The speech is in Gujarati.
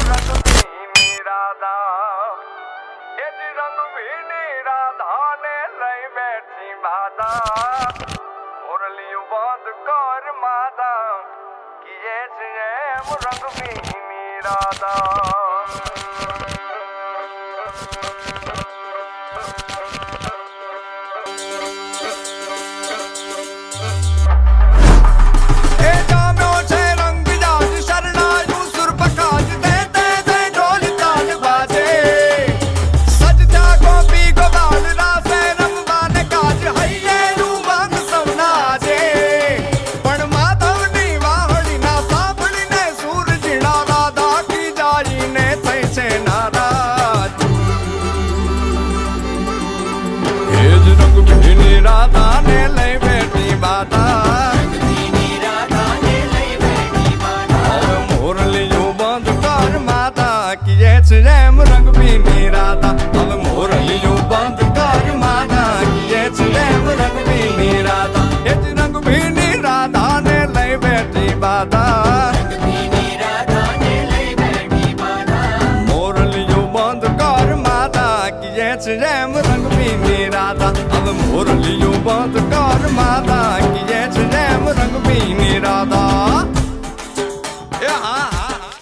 રંગભીની રાધા એ જ રંગભીની રાધા ને લઈ બેઠી બાધા મુરલીયું બંધ કર માતા કીએ છે એમ રંગભીની રાધા રાધા ને લઈ બેઠી બાધા મોરલીયું બંધ કર માતા કીએ છે એમ રંગભીની રાધા હવે મોરલીયું બંધ કર માતા કીએ છે એમ રંગભીની રાધા એ જ રંગભીની રાધા ને લઈ બેઠી બાધા મોરલીયું બંધ કર માતા કીએ છે એમ રંગભીની રાધા હવે મોરલીયું બંધ